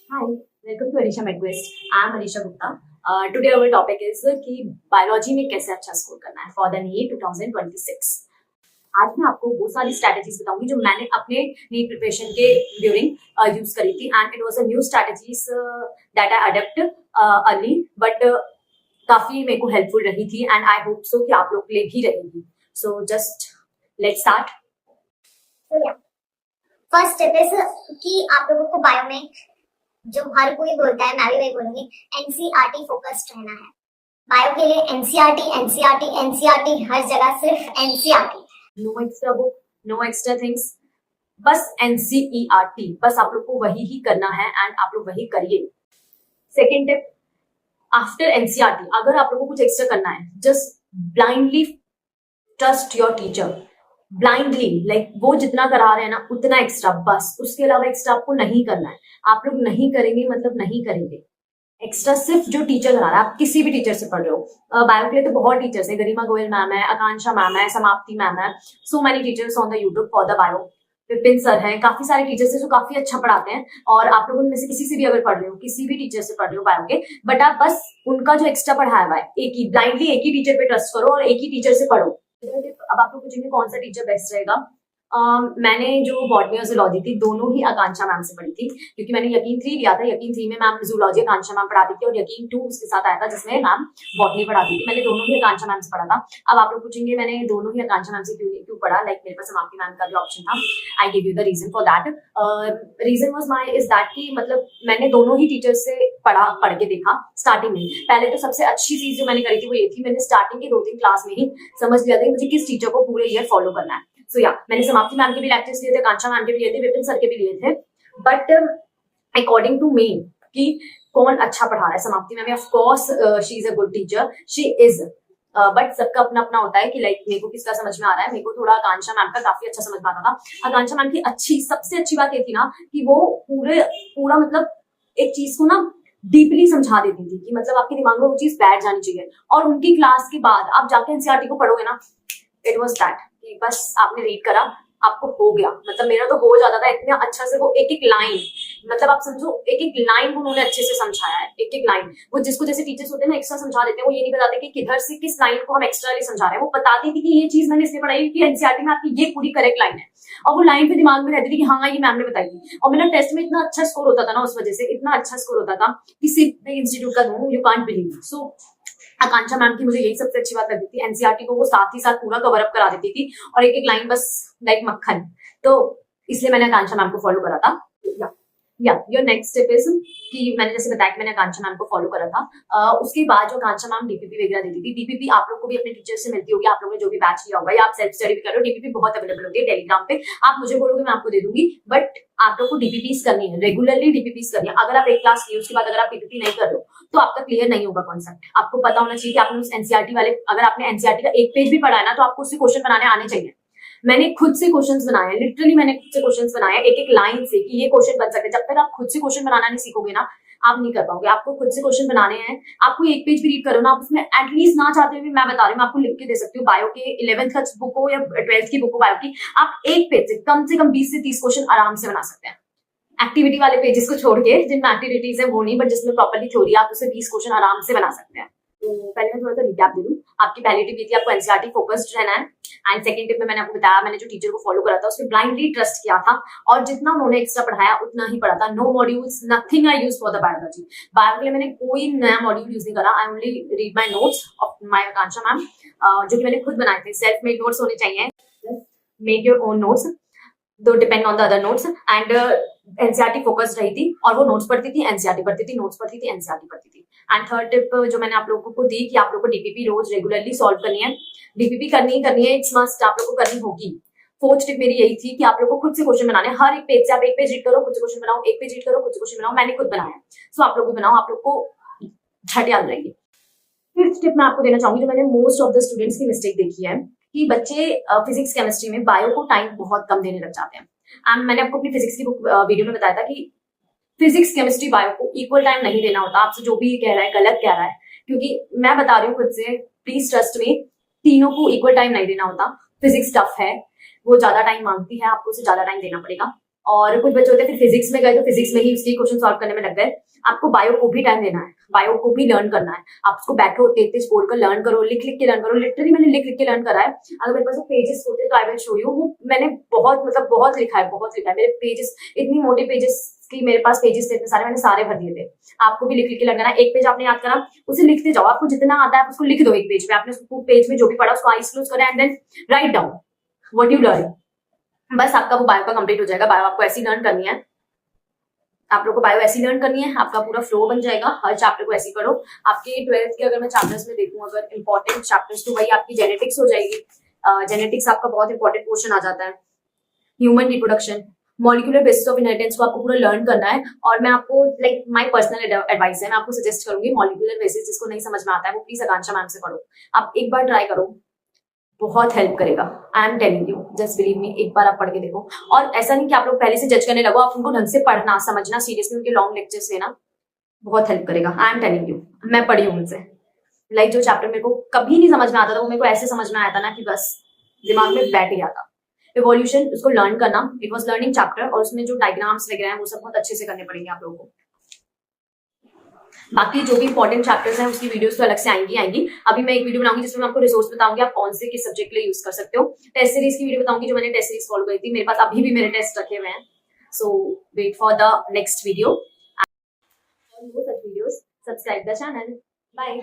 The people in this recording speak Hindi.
Hi, welcome to Arisha MedQuest. I am Arisha Gupta. Today our topic is कि बायोलॉजी में कैसे अच्छा स्कोर करना है फॉर द नीट 2026. आज मैं आपको वो सारी स्ट्रैटेजीज बताऊंगी जो मैंने अपने नीट प्रिपरेशन के ड्यूरिंग यूज करी थी and it was a new strategies that I adopt early but काफी मेरे को हेल्पफुल रही थी एंड आई होप सो कि आप लोग के लिए भी रहेगी. So just let's start. First step is कि आप लोगों को बायो में जो हर कोई बोलता है, मैं भी वही बोलूंगी, एनसीईआरटी फोकस्ड रहना है. बायो के लिए एनसीईआरटी एनसीईआरटी एनसीईआरटी, हर जगह सिर्फ NCERT. No extra book, no extra things, बस एनसीईआरटी. बस आप लोग को वही ही करना है एंड आप लोग वही करिए. सेकेंड टिप, आफ्टर एनसीईआरटी अगर आप लोगों को कुछ एक्स्ट्रा करना है, just blindly trust your teacher. Blindly like वो जितना करा रहे हैं ना उतना एक्स्ट्रा, बस उसके अलावा एक्स्ट्रा आपको नहीं करना है. आप लोग नहीं करेंगे मतलब नहीं करेंगे. एक्स्ट्रा सिर्फ जो टीचर करा रहा है, आप किसी भी टीचर से पढ़ रहे हो. बायो के लिए तो बहुत टीचर्स है, गरिमा गोयल मैम है, आकांक्षा मैम है, समाप्ति मैम है, so many teachers on the YouTube for the bio. Vipin sir हैं, काफी सारे टीचर्स हैं जो काफी अच्छा पढ़ाते हैं. और आप लोग उनमें से किसी से भी अगर पढ़ रहे हो, किसी भी टीचर से पढ़ रहे हो बायो के, बट आप बस उनका जो एक्स्ट्रा पढ़ाया हुआ है एक ही ब्लाइंडली एक ही टीचर पे ट्रस्ट करो और एक ही टीचर से पढ़ो. अब आप लोग पूछेंगे कौन सा टीचर बेस्ट रहेगा. मैंने जो बॉटनी और जूलॉजी थी दोनों ही आकांक्षा मैम से पढ़ी थी, क्योंकि मैंने यकीन 3 लिया था. यकीन 3 में मैम जूलॉजी आकांक्षा मैम पढ़ाती थी और यकीन 2 उसके साथ आया था जिसमें मैम बॉटनी पढ़ाती थी. मैंने दोनों ही आकांक्षा मैम से पढ़ा था. अब आप लोग पूछेंगे मैंने दोनों ही आकांक्षा मैम से क्यों पढ़ा, लाइक मेरे पास समाप्ति मैम का भी ऑप्शन था. I give you the reason for that. Reason was my is that कि मतलब मैंने दोनों ही टीचर से पढ़ के देखा. स्टार्टिंग में पहले तो सबसे अच्छी चीज जो मैंने करी थी वो ये थी, मैंने स्टार्टिंग के 2-3 क्लास में ही समझ लिया था कि मुझे किस टीचर को पूरे ईयर फॉलो करना है. सो या मैंने समाप्ति मैम के भी लेक्चर्स लिए थे, कांक्षा मैम के भी लिए थे, विपिन सर के भी लिए थे. बट अकॉर्डिंग टू मी कि कौन अच्छा पढ़ा रहा है, समाप्ति ma'am of course she is a good teacher, she is. But सबका अपना अपना होता है कि लाइक मेरे को किसका समझ में आ रहा है. मेरे को थोड़ा आकांक्षा मैम का काफी अच्छा समझ में आता था. आकांक्षा मैम की सबसे अच्छी बात ये थी ना कि वो पूरा मतलब एक चीज को ना डीपली समझा देती थी कि मतलब आपके दिमाग में वो चीज बैठ जानी चाहिए. और उनकी क्लास के बाद आप जाके एनसीईआरटी को पढ़ोगे ना, इट वाज दैट कि बस आपने रीड करा, आपको हो गया. मतलब मेरा तो हो जाता था इतना अच्छा से. वो एक एक लाइन, मतलब आप समझो एक एक लाइन उन्होंने अच्छे से समझाया है. एक एक लाइन वो जिसको जैसे टीचर्स होते हैं ना एक्स्ट्रा समझा देते हैं, वो ये नहीं बताते कि किधर से किस लाइन को हम एक्स्ट्रा समझा रहे हैं. वो बताती थी कि ये चीज मैंने इसलिए पढ़ाई कि एनसीईआरटी में आपकी ये पूरी करेक्ट लाइन है. और वो लाइन पे दिमाग में रहती थी कि हाँ ये मैम ने बताई थी. और मेरा टेस्ट में इतना अच्छा स्कोर होता था ना, उस वजह से इतना अच्छा स्कोर होता था किसी भी इंस्टीट्यूट का दूं, you can't believe. So Akanksha ma'am की मुझे यही सबसे अच्छी बात लगती थी. एनसीईआरटी को वो साथ ही साथ पूरा कवर अप करा देती थी और एक एक लाइन बस लाइक मक्खन. तो इसलिए मैंने आकांक्षा मैम को फॉलो करा था. या योर नेक्स्ट स्टेप इज कि मैंने जैसे बताया कि मैंने आकांक्षा मैम को फॉलो करा था. उसके बाद जो आकांक्षा मैम डीपीपी वगैरह देती थी, डीपीपी आप लोग को भी अपने टीचर से मिलती होगी. आप लोगों ने जो भी बैच लिया होगा या आप सेल्फ स्टडी भी कर रहे हो, डीपीपी बहुत अवेलेबल होती है टेलीग्राम पे. आप मुझे बोलोगे मैं आपको दे दूंगी, बट आप लोग को डीपीपीस करनी है, रेगुलरली डीपीपीस करनी है. अगर आप एक क्लास की उसके बाद अगर आप डीपीपी नहीं कर रहे हो तो आपका क्लियर नहीं होगा कॉन्सेप्ट. आपको पता होना चाहिए कि आपने उस एनसीईआरटी वाले, अगर आपने एनसीईआरटी का एक पेज भी पढ़ा है ना तो आपको उससे क्वेश्चन बनाने आने चाहिए. मैंने खुद से क्वेश्चंस बनाए, लिटरली मैंने खुद से क्वेश्चंस बनाए एक एक लाइन से कि ये क्वेश्चन बन सकते. जब तक आप खुद से क्वेश्चन बनाना नहीं सीखोगे ना, आप नहीं कर पाओगे. आपको खुद से क्वेश्चन बनाने हैं. आपको एक पेज भी रीड करो ना, आप उसमें एटलीस्ट ना चाहते हुए मैं बता रही हूँ, मैं आपको लिख के दे सकती हूँ. बायो के 11th का बुक हो या 12th की बुक हो बायो की, आप एक पेज से कम 20 से 30 क्वेश्चन आराम से बना सकते हैं. एक्टिविटी वाले पेजेस को छोड़ के, जिनमें एक्टिविटीज है वो नहीं, बट जिसमें प्रॉपर्ली थ्योरी, आप उससे 20 क्वेश्चन आराम से बना सकते हैं. तो पहले मैं थोड़ा सा रिकैप दे दूं. आपकी पहली टिप ये थी आपको एनसीईआरटी फोकस्ड रहना है. एंड सेकंड टिप में मैंने आपको बताया, मैंने जो टीचर को फॉलो करा था उसमें ब्लाइंडली ट्रस्ट किया था और जितना उन्होंने एक्स्ट्रा पढ़ाया उतना ही पढ़ा था. No modules, nothing I use for the biology. Bio के लिए मैंने कोई नया मॉड्यूल यूज नहीं करा. I only read my notes of my Akanksha ma'am, जो कि मैंने खुद बनाए थे. सेल्फ मेड नोट्स होने चाहिए, मेक योर ओन नोट्स, दो depend on the other notes. And NCERT focused रही थी और वो नोट्स पढ़ती थी, एनसीईआरटी पढ़ती थी, नोट्स पढ़ती थी, एनसीईआरटी पढ़ती थी. एंड थर्ड टिप जो मैंने आप लोगों को दी कि आप लोगों को डीपीपी रोज रेगुलरली सॉल्व करनी है. डीपीपी करनी है, इट्स मस्ट, आप लोगों को करनी होगी. फोर्थ टिप मेरी यही थी कि आप लोगों को खुद से क्वेश्चन बनाने. हर एक पेज से आप एक पेज रीड करो, खुद से क्वेश्चन बनाओ, एक पेज रीड करो, खुद से क्वेश्चन बनाओ. मैंने खुद बनाया, सो आप लोग भी बनाओ, आप लोग को झट याद रहेगी. फिफ्थ टिप मैं आपको देना चाहूंगी जो मैंने मोस्ट ऑफ द स्टूडेंट्स की मिस्टेक देखी है कि बच्चे फिजिक्स केमिस्ट्री में बायो को टाइम बहुत कम देने लग जाते हैं. एंड मैंने आपको अपनी फिजिक्स की बुक वीडियो में बताया था कि फिजिक्स केमिस्ट्री बायो को इक्वल टाइम नहीं देना होता. आपसे जो भी कह रहा है गलत कह रहा है, क्योंकि मैं बता रही हूँ खुद से, प्लीज ट्रस्ट मी, तीनों को इक्वल टाइम नहीं देना होता. फिजिक्स टफ है, वो ज्यादा टाइम मांगती है, आपको उसे ज्यादा टाइम देना पड़ेगा. और कुछ बच्चे होते हैं फिर फिजिक्स में गए तो फिजिक्स में ही उसके क्वेश्चन सॉल्व करने में लग गए। आपको बायो को भी टाइम देना है, बायो को भी लर्न करना है। आप उसको बैठो, तेज बोल कर लर्न करो, लिख लिख के लर्न करो। लिटरली मैंने लिख लिख के लर्न करा है। अगर मेरे पास पेजेस होते तो आई विल शो यू। वो मैंने बहुत मतलब बहुत लिखा है, बहुत लिखा है। मेरे पेजेस इतनी मोटी पेजेस की मेरे पास पेजेस थे इतने सारे, मैंने सारे भर दिए थे। आपको भी लिख लिख के लर्न करना। एक पेज आपने याद करा, उसे लिखते जाओ। आपको जितना आता है आप उसको लिख दो एक पेज पे। आपने उसको पेज में जो भी पढ़ा उसको आईज क्लोज करा and then write down what you learn. बस आपका वो बायो का कंप्लीट हो जाएगा। बायो आपको ऐसी लर्न करनी है, आप लोग को बायो ऐसी लर्न करनी है, आपका पूरा फ्लो बन जाएगा। हर चैप्टर को ऐसी पढ़ो। आपके 12th के अगर मैं चैप्टर्स में देखूं अगर इंपॉर्टेंट चैप्टर्स, तो वही आपकी जेनेटिक्स हो जाएगी। जेनेटिक्स आपका बहुत इंपॉर्टेंट पोर्शन आ जाता है। Human reproduction, molecular basis of inheritance को आपको पूरा लर्न करना है। और मैं आपको लाइक माय पर्सनल एडवाइस है, मैं आपको सजेस्ट करूंगी मॉलिक्यूलर बेसिस जिसको नहीं समझ में आता है वो प्लीज आकांक्षा मैम से पढ़ो। आप एक बार ट्राई करो, बहुत हेल्प करेगा। I am telling you, just believe me. एक बार आप पढ़ के देखो। और ऐसा नहीं कि आप लोग पहले से जज करने लगो, आप उनको ढंग से पढ़ना, समझना, सीरियसली उनके लॉन्ग लेक्चर्स लेना, बहुत हेल्प करेगा। आई एम टेलिंग यू, मैं पढ़ी हूँ उनसे। लाइक जो चैप्टर मेरे को कभी नहीं समझ में आता था वो मेरे को ऐसे समझ में आया था ना कि बस दिमाग में बैठ गया था। इवोल्यूशन, उसको लर्न करना, इट वॉज लर्निंग चैप्टर, और उसमें जो डायग्राम्स वगैरह हैं वो सब बहुत अच्छे से करने पड़ेंगे आप लोगों को। बाकी जो भी इंपॉर्टेंट चैप्टर्स हैं उसकी वीडियोस तो अलग से आएंगी। अभी मैं एक वीडियो बनाऊंगी जिसमें मैं आपको रिसोर्स बताऊंगी आप कौन से किस सब्जेक्ट के लिए यूज कर सकते हो। टेस्ट सीरीज की वीडियो बताऊंगी जो मैंने टेस्ट सीरीज फॉलो करी थी। मेरे पास अभी भी मेरे टेस्ट रखे हुए हैं। So wait for the next video. For more such videos, subscribe the channel. Bye.